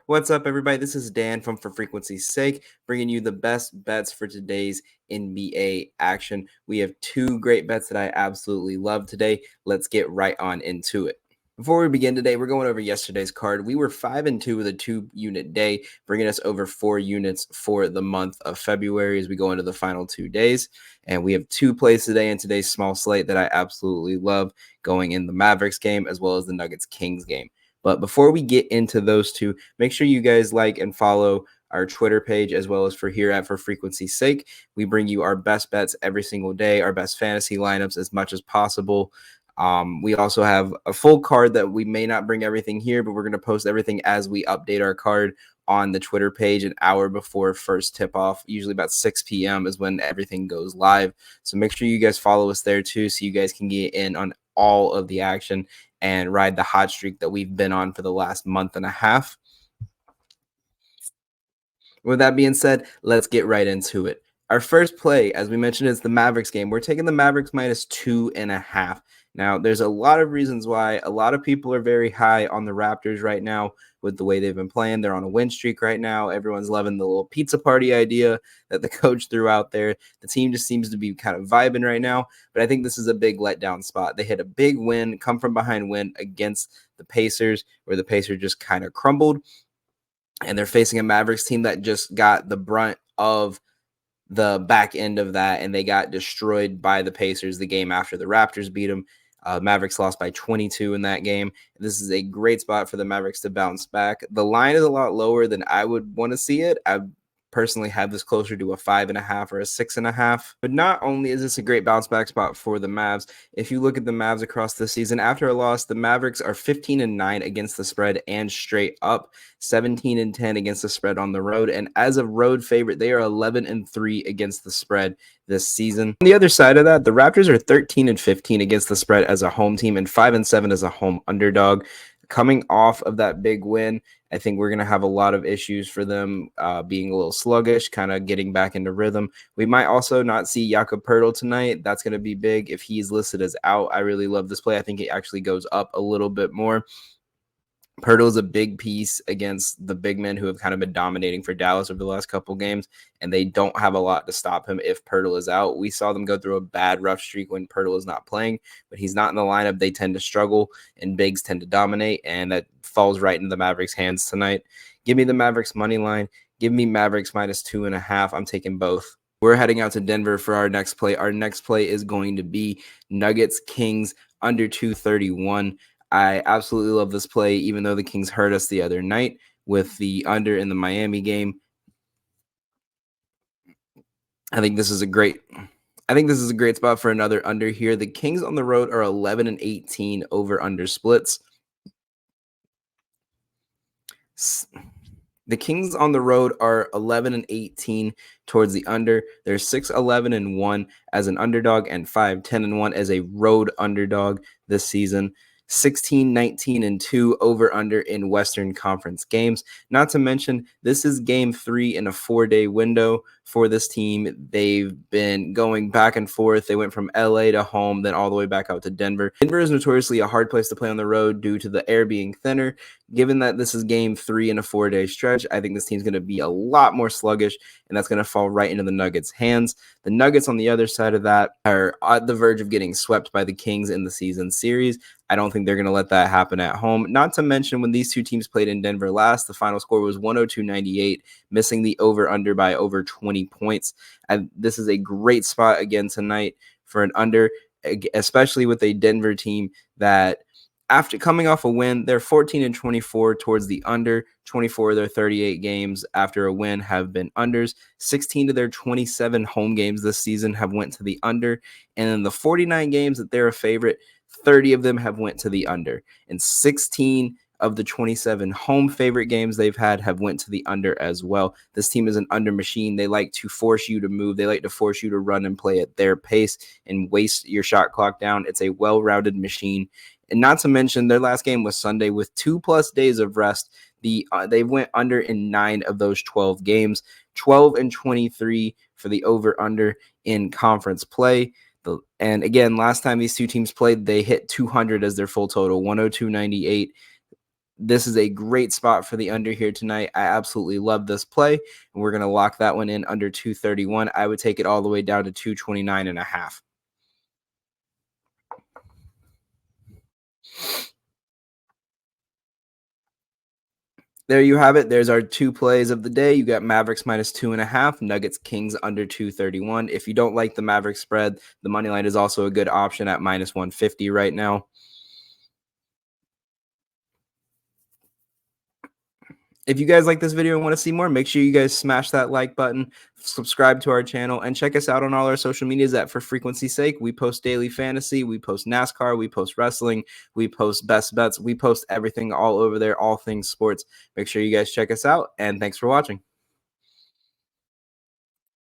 What's up, everybody? This is Dan from For Frequency's Sake, bringing you the best bets for today's NBA action. We have two great bets that I absolutely love today. Let's get right on into it. Before we begin today, we're going over yesterday's card. We were 5-2 with a 2-unit day, bringing us over 4 units for the month of February as we go into the final 2 days. And we have 2 plays today in today's small slate that I absolutely love, going in the Mavericks game as well as the Nuggets-Kings game. But before we get into those two, make sure you guys like and follow our Twitter page as well as for here at For Frequency's Sake. We bring you our best bets every single day, our best fantasy lineups as much as possible. We also have a full card that we may not bring everything here, but we're going to post everything as we update our card on the Twitter page an hour before first tip off. Usually about 6 p.m. is when everything goes live. So make sure you guys follow us there too so you guys can get in on all of the action and ride the hot streak that we've been on for the last month and a half. With that being said, let's get right into it. Our first play, as we mentioned, is the Mavericks game. We're taking the Mavericks minus 2.5. Now, there's a lot of reasons why. A lot of people are very high on the Raptors right now with the way they've been playing. They're on a win streak right now. Everyone's loving the little pizza party idea that the coach threw out there. The team just seems to be kind of vibing right now, but I think this is a big letdown spot. They had a big win, come from behind win against the Pacers, where the Pacers just kind of crumbled, and they're facing a Mavericks team that just got the brunt of the back end of that, and they got destroyed by the Pacers the game after the Raptors beat them. Mavericks lost by 22 in that game. This is a great spot for the Mavericks to bounce back. The line is a lot lower than I would want to see it. I personally have this closer to a 5.5 or a 6.5. But not only is this a great bounce back spot for the Mavs, if you look at the Mavs across the season, after a loss, the Mavericks are 15-9 against the spread and straight up, 17-10 against the spread on the road. And as a road favorite, they are 11-3 against the spread this season. On the other side of that, the Raptors are 13-15 against the spread as a home team and 5-7 as a home underdog. Coming off of that big win, I think we're going to have a lot of issues for them being a little sluggish, kind of getting back into rhythm. We might also not see Jakob Poeltl tonight. That's going to be big if he's listed as out. I really love this play. I think it actually goes up a little bit more. Poeltl is a big piece against the big men who have kind of been dominating for Dallas over the last couple games, and they don't have a lot to stop him if Poeltl is out. We saw them go through a bad rough streak when Poeltl is not playing, but he's not in the lineup. They tend to struggle, and bigs tend to dominate, and that falls right into the Mavericks' hands tonight. Give me the Mavericks money line. Give me Mavericks minus 2.5. I'm taking both. We're heading out to Denver for our next play. Our next play is going to be Nuggets Kings under 231. I absolutely love this play, even though the Kings hurt us the other night with the under in the Miami game. I think this is a great spot for another under here. The Kings on the road are 11-18 over under splits. The Kings on the road are 11-18 towards the under. They're 6-11-1 as an underdog and 5-10-1 as a road underdog this season. 16-19-2 over under in Western Conference games. Not to mention, this is game 3 in a 4-day window for this team. They've been going back and forth. They went from LA to home, then all the way back out to Denver. Denver is notoriously a hard place to play on the road due to the air being thinner. Given that this is game 3 in a 4-day stretch, I think this team's going to be a lot more sluggish, and that's going to fall right into the Nuggets' hands. The Nuggets on the other side of that are at the verge of getting swept by the Kings in the season series. I don't think they're going to let that happen at home. Not to mention, when these two teams played in Denver last, the final score was 102-98, missing the over-under by over 20 points. And this is a great spot again tonight for an under, especially with a Denver team that, after coming off a win, they're 14-24 towards the under. 24 of their 38 games after a win have been unders. 16 of their 27 home games this season have went to the under. And in the 49 games that they're a favorite, 30 of them have went to the under. And 16 of the 27 home favorite games they've had have went to the under as well. This team is an under machine. They like to force you to move. They like to force you to run and play at their pace and waste your shot clock down. It's a well-rounded machine. And not to mention, their last game was Sunday with 2+ days of rest. They went under in 9 of those 12 games, 12-23 for the over-under in conference play. And again, last time these two teams played, they hit 200 as their full total, 102-98. This is a great spot for the under here tonight. I absolutely love this play, and we're going to lock that one in under 231. I would take it all the way down to 229.5. There you have it. There's our two plays of the day. You got Mavericks minus 2.5, Nuggets Kings under 231. If you don't like the Mavericks spread, the money line is also a good option at minus 150 right now. If you guys like this video and want to see more, make sure you guys smash that like button, subscribe to our channel, and check us out on all our social medias at For Frequency's Sake. We post daily fantasy, we post NASCAR, we post wrestling, we post best bets, we post everything all over there, all things sports. Make sure you guys check us out, and thanks for watching.